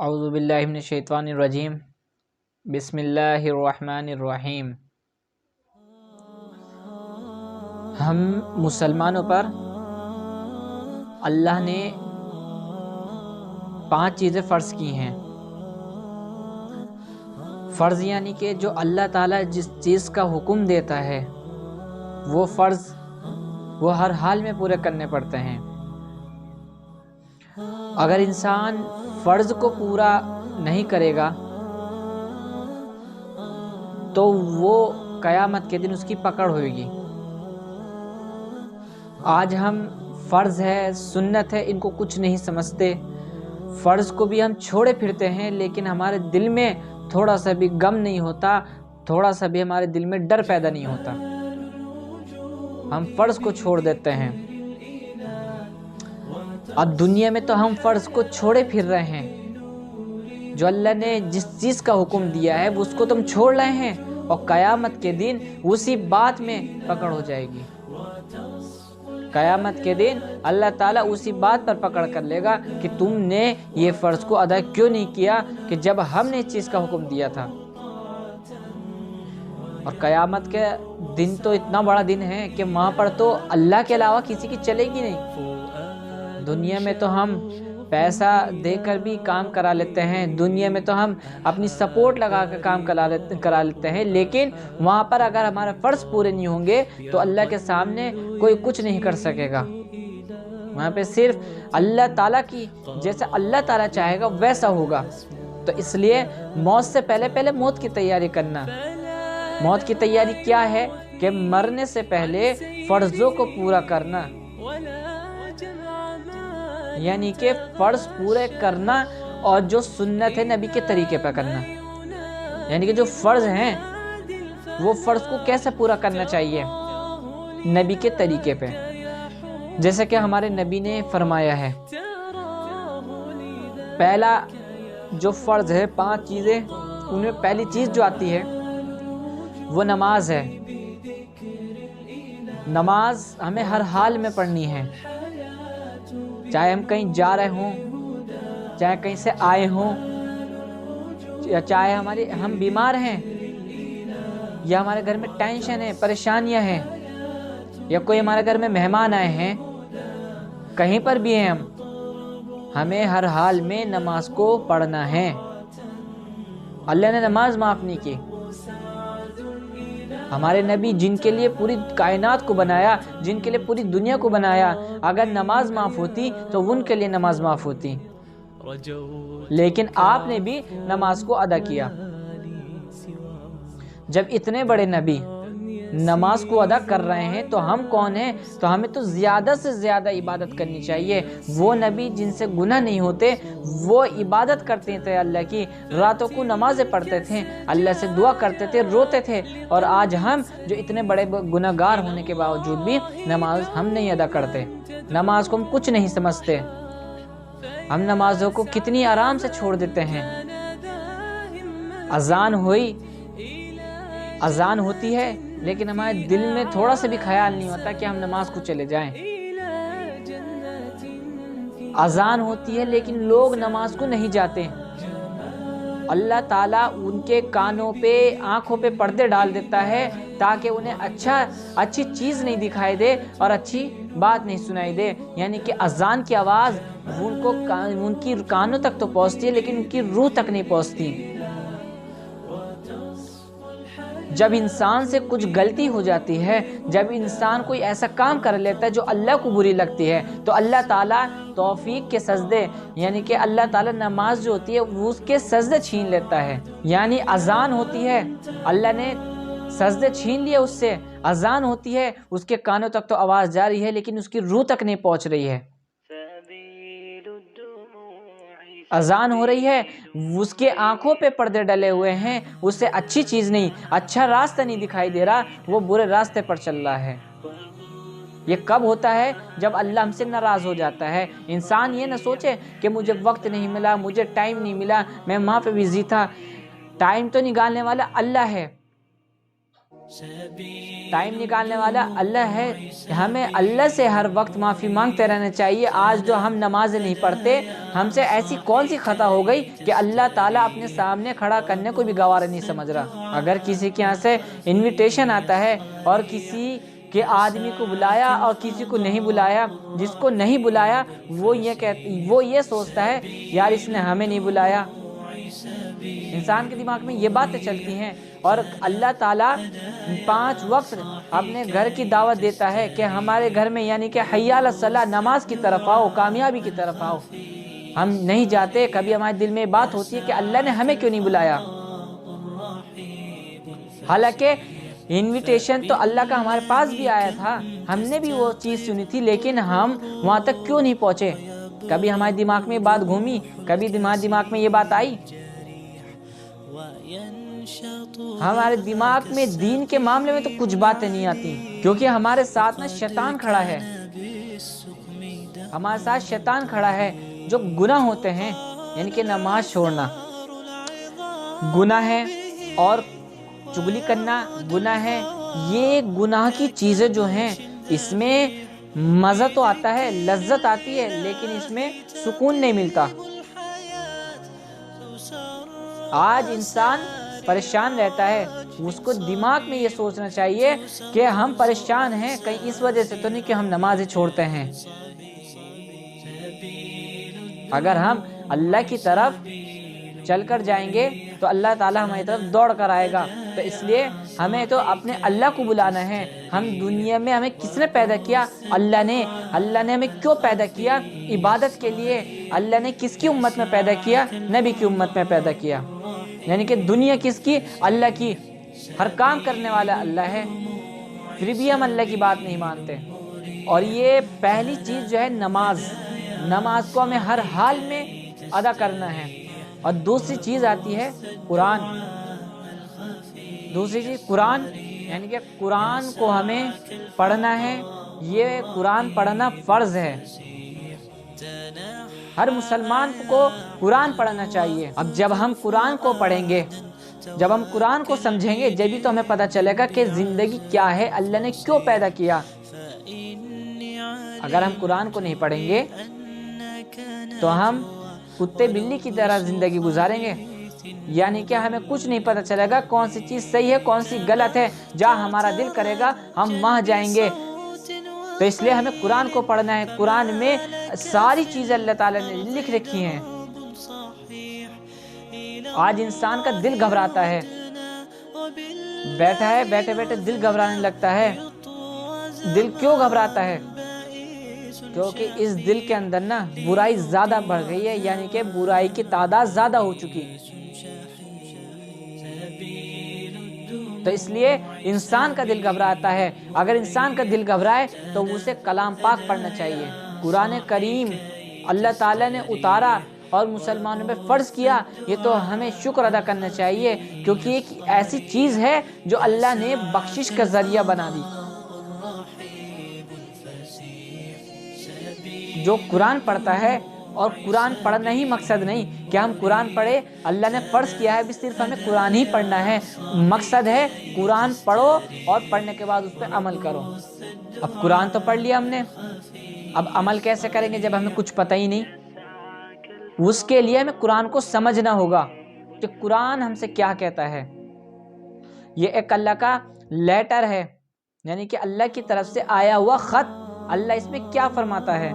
اعوذ باللہ من الشیطان الرجیم بسم اللہ الرحمن الرحیم۔ ہم مسلمانوں پر اللہ نے 5 چیزیں فرض کی ہیں۔ فرض یعنی کہ جو اللہ تعالیٰ جس چیز کا حکم دیتا ہے وہ فرض وہ ہر حال میں پورے کرنے پڑتے ہیں۔ اگر انسان فرض کو پورا نہیں کرے گا تو وہ قیامت کے دن اس کی پکڑ ہوئے گی۔ آج ہم فرض ہے، سنت ہے، ان کو کچھ نہیں سمجھتے۔ فرض کو بھی ہم چھوڑے پھرتے ہیں، لیکن ہمارے دل میں تھوڑا سا بھی غم نہیں ہوتا، تھوڑا سا بھی ہمارے دل میں ڈر پیدا نہیں ہوتا۔ ہم فرض کو چھوڑ دیتے ہیں۔ اب دنیا میں تو ہم فرض کو چھوڑے پھر رہے ہیں۔ جو اللہ نے جس چیز کا حکم دیا ہے اس کو تم چھوڑ رہے ہیں، اور قیامت کے دن اسی بات میں پکڑ ہو جائے گی۔ قیامت کے دن اللہ تعالیٰ اسی بات پر پکڑ کر لے گا کہ تم نے یہ فرض کو ادا کیوں نہیں کیا کہ جب ہم نے اس چیز کا حکم دیا تھا۔ اور قیامت کے دن تو اتنا بڑا دن ہے کہ وہاں پر تو اللہ کے علاوہ کسی کی چلے گی نہیں۔ دنیا میں تو ہم پیسہ دے کر بھی کام کرا لیتے ہیں، دنیا میں تو ہم اپنی سپورٹ لگا کر کام کرا لیتے ہیں، لیکن وہاں پر اگر ہمارے فرض پورے نہیں ہوں گے تو اللہ کے سامنے کوئی کچھ نہیں کر سکے گا۔ وہاں پہ صرف اللہ تعالیٰ کی جیسا اللہ تعالیٰ چاہے گا ویسا ہوگا۔ تو اس لیے موت سے پہلے موت کی تیاری کرنا۔ موت کی تیاری کیا ہے کہ مرنے سے پہلے فرضوں کو پورا کرنا، یعنی کہ فرض پورے کرنا، اور جو سنت ہے نبی کے طریقے پہ کرنا۔ یعنی کہ جو فرض ہیں وہ فرض کو کیسے پورا کرنا چاہیے؟ نبی کے طریقے پہ، جیسے کہ ہمارے نبی نے فرمایا ہے۔ پہلا جو فرض ہے، 5 چیزیں، ان میں پہلی چیز جو آتی ہے وہ نماز ہے۔ نماز ہمیں ہر حال میں پڑھنی ہے، چاہے ہم کہیں جا رہے ہوں، چاہے کہیں سے آئے ہوں، یا چاہے ہم بیمار ہیں، یا ہمارے گھر میں ٹینشن ہے، پریشانیاں ہیں، یا کوئی ہمارے گھر میں مہمان آئے ہیں، کہیں پر بھی ہیں ہمیں ہر حال میں نماز کو پڑھنا ہے۔ اللہ نے نماز معاف نہیں کی۔ ہمارے نبی جن کے لیے پوری کائنات کو بنایا، جن کے لیے پوری دنیا کو بنایا، اگر نماز معاف ہوتی تو ان کے لیے نماز معاف ہوتی، لیکن آپ نے بھی نماز کو ادا کیا۔ جب اتنے بڑے نبی نماز کو ادا کر رہے ہیں تو ہم کون ہیں؟ تو ہمیں تو زیادہ سے زیادہ عبادت کرنی چاہیے۔ وہ نبی جن سے گناہ نہیں ہوتے وہ عبادت کرتے تھے اللہ کی، راتوں کو نمازیں پڑھتے تھے، اللہ سے دعا کرتے تھے، روتے تھے، اور آج ہم جو اتنے بڑے گناہ گار ہونے کے باوجود بھی نماز ہم نہیں ادا کرتے، نماز کو ہم کچھ نہیں سمجھتے۔ ہم نمازوں کو کتنی آرام سے چھوڑ دیتے ہیں۔ اذان ہوتی ہے لیکن ہمارے دل میں تھوڑا سا بھی خیال نہیں ہوتا کہ ہم نماز کو چلے جائیں۔ اذان ہوتی ہے لیکن لوگ نماز کو نہیں جاتے۔ اللہ تعالیٰ ان کے کانوں پہ، آنکھوں پہ پردے ڈال دیتا ہے تاکہ انہیں اچھی چیز نہیں دکھائی دے اور اچھی بات نہیں سنائی دے۔ یعنی کہ اذان کی آواز ان کی کانوں تک تو پہنچتی ہے لیکن ان کی روح تک نہیں پہنچتی۔ جب انسان سے کچھ غلطی ہو جاتی ہے، جب انسان کوئی ایسا کام کر لیتا ہے جو اللہ کو بری لگتی ہے، تو اللہ تعالیٰ توفیق کے سجدے، یعنی کہ اللہ تعالیٰ نماز جو ہوتی ہے وہ اس کے سجدے چھین لیتا ہے۔ یعنی اذان ہوتی ہے، اللہ نے سجدے چھین لیے اس سے، اذان ہوتی ہے، اس کے کانوں تک تو آواز جا رہی ہے لیکن اس کی روح تک نہیں پہنچ رہی ہے۔ اذان ہو رہی ہے، اس کے آنکھوں پہ پردے ڈلے ہوئے ہیں، اس سے اچھی چیز نہیں، اچھا راستہ نہیں دکھائی دے رہا، وہ برے راستے پر چل رہا ہے۔ یہ کب ہوتا ہے؟ جب اللہ ہم سے ناراض ہو جاتا ہے۔ انسان یہ نہ سوچے کہ مجھے وقت نہیں ملا، مجھے ٹائم نہیں ملا، میں وہاں پہ بزی تھا۔ ٹائم تو نکالنے والا اللہ ہے۔ ٹائم نکالنے والا اللہ ہے. ہمیں اللہ سے ہر وقت معافی مانگتے رہنا چاہیے. آج جو ہم نماز نہیں پڑھتے، ہم سے ایسی کون سی خطا ہو گئی کہ اللہ تعالیٰ اپنے سامنے کھڑا کرنے کو بھی گوارا نہیں سمجھ رہا. اگر کسی کے یہاں سے انویٹیشن آتا ہے اور کسی کہ آدمی کو بلایا اور کسی کو نہیں بلایا، جس کو نہیں بلایا وہ یہ سوچتا ہے یار اس نے ہمیں نہیں بلایا. انسان کے دماغ میں یہ باتیں چلتی ہیں. اور اللہ تعالیٰ 5 وقت اپنے گھر کی دعوت دیتا ہے کہ ہمارے گھر میں یعنی کہ حی علی الصلاۃ، نماز کی طرف آؤ، کامیابی کی طرف آؤ. ہم نہیں جاتے. کبھی ہمارے دل میں بات ہوتی ہے کہ اللہ نے ہمیں کیوں نہیں بلایا. حالانکہ انویٹیشن تو اللہ کا ہمارے پاس بھی آیا تھا، ہم نے بھی وہ چیز سنی تھی، لیکن ہم وہاں تک کیوں نہیں پہنچے. کبھی ہمارے دماغ میں یہ بات گھومی، کبھی دماغ میں یہ بات آئی. ہمارے دماغ میں دین کے معاملے میں تو کچھ باتیں نہیں آتی، کیونکہ ہمارے ساتھ نا شیطان کھڑا ہے. ہمارے ساتھ شیطان کھڑا ہے. جو گناہ ہوتے ہیں یعنی کہ نماز چھوڑنا گناہ ہے، اور چغلی کرنا گناہ ہے. یہ گناہ کی چیزیں جو ہیں اس میں مزہ تو آتا ہے، لذت آتی ہے، لیکن اس میں سکون نہیں ملتا. آج انسان پریشان رہتا ہے. اس کو دماغ میں یہ سوچنا چاہیے کہ ہم پریشان ہیں کہیں اس وجہ سے تو نہیں کہ ہم نمازیں چھوڑتے ہیں. اگر ہم اللہ کی طرف چل کر جائیں گے تو اللہ تعالیٰ ہماری طرف دوڑ کر آئے گا. تو اس لیے ہمیں تو اپنے اللہ کو بلانا ہے. ہم دنیا میں ہمیں کس نے پیدا کیا؟ اللہ نے. اللہ نے ہمیں کیوں پیدا کیا؟ عبادت کے لیے. اللہ نے کس کی امت میں پیدا کیا؟ نبی کی امت میں پیدا کیا. یعنی کہ دنیا کس کی؟ اللہ کی. ہر کام کرنے والا اللہ ہے، پھر بھی ہم اللہ کی بات نہیں مانتے. اور یہ پہلی چیز جو ہے نماز کو ہمیں ہر حال میں ادا کرنا ہے. اور دوسری چیز آتی ہے قرآن. دوسری چیز قرآن، یعنی کہ قرآن کو ہمیں پڑھنا ہے. یہ قرآن پڑھنا فرض ہے. ہر مسلمان کو قرآن پڑھنا چاہیے. اب جب ہم قرآن کو پڑھیں گے، جب ہم قرآن کو سمجھیں گے، جبھی تو ہمیں پتہ چلے گا کہ زندگی کیا ہے، اللہ نے کیوں پیدا کیا. اگر ہم قرآن کو نہیں پڑھیں گے تو ہم کتے بلی کی طرح زندگی گزاریں گے. یعنی کہ ہمیں کچھ نہیں پتہ چلے گا کون سی چیز صحیح ہے کون سی غلط ہے. جہاں ہمارا دل کرے گا ہم وہاں جائیں گے. تو اس لیے ہمیں قرآن کو پڑھنا ہے. قرآن میں ساری چیزیں اللہ تعالیٰ نے لکھ رکھی ہیں. آج انسان کا دل گھبراتا ہے، بیٹھا ہے بیٹھے بیٹھے دل گھبرانے لگتا ہے. دل کیوں گھبراتا ہے؟ کیونکہ اس دل کے اندر نا برائی زیادہ بڑھ گئی ہے. یعنی کہ برائی کی تعداد زیادہ ہو چکی. تو اس لیے انسان کا دل گھبراتا ہے. اگر انسان کا دل گھبرائے تو اسے کلام پاک پڑھنا چاہیے. قرآن کریم اللہ تعالیٰ نے اتارا اور مسلمانوں پہ فرض کیا. یہ تو ہمیں شکر ادا کرنا چاہیے، کیونکہ ایک ایسی چیز ہے جو اللہ نے بخشش کا ذریعہ بنا دی. جو قرآن پڑھتا ہے، اور قرآن پڑھنا ہی مقصد نہیں کہ ہم قرآن پڑھے، اللہ نے فرض کیا ہے بھی صرف ہمیں قرآن ہی پڑھنا ہے. مقصد ہے قرآن پڑھو اور پڑھنے کے بعد اس پہ عمل کرو. اب قرآن تو پڑھ لیا ہم نے، اب عمل کیسے کریں گے جب ہمیں کچھ پتہ ہی نہیں؟ اس کے لیے ہمیں قرآن کو سمجھنا ہوگا کہ قرآن ہم سے کیا کہتا ہے. یہ ایک اللہ کا لیٹر ہے، یعنی کہ اللہ کی طرف سے آیا ہوا خط. اللہ اس میں کیا فرماتا ہے،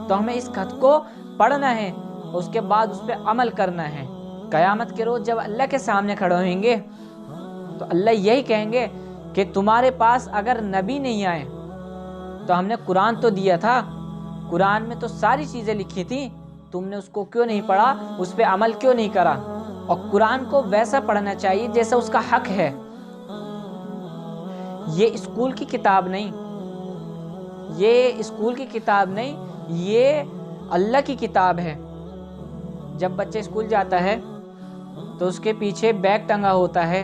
تو ہمیں اس خط کو پڑھنا ہے، اس کے بعد اس پہ عمل کرنا ہے. قیامت کے روز جب اللہ کے سامنے کھڑے ہوئیں گے تو اللہ یہی کہیں گے کہ تمہارے پاس اگر نبی نہیں آئے تو ہم نے قرآن تو دیا تھا، قرآن میں تو ساری چیزیں لکھی تھیں، تم نے اس کو کیوں نہیں پڑھا، اس پہ عمل کیوں نہیں کرا. اور قرآن کو ویسا پڑھنا چاہیے جیسا اس کا حق ہے. یہ اسکول کی کتاب نہیں، یہ اسکول کی کتاب نہیں، یہ اللہ کی کتاب ہے. جب بچہ اسکول جاتا ہے تو اس کے پیچھے بیگ ٹنگا ہوتا ہے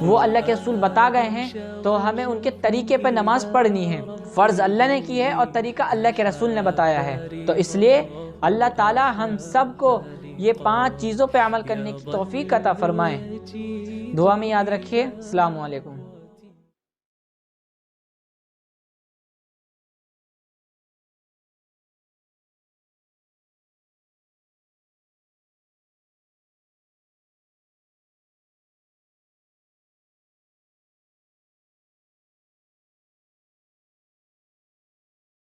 وہ اللہ کے رسول بتا گئے ہیں تو ہمیں ان کے طریقے پر نماز پڑھنی ہے۔ فرض اللہ نے کی ہے اور طریقہ اللہ کے رسول نے بتایا ہے، تو اس لیے اللہ تعالی ہم سب کو یہ 5 چیزوں پہ عمل کرنے کی توفیق عطا فرمائے۔ دعا میں یاد رکھیے۔ السلام علیکم۔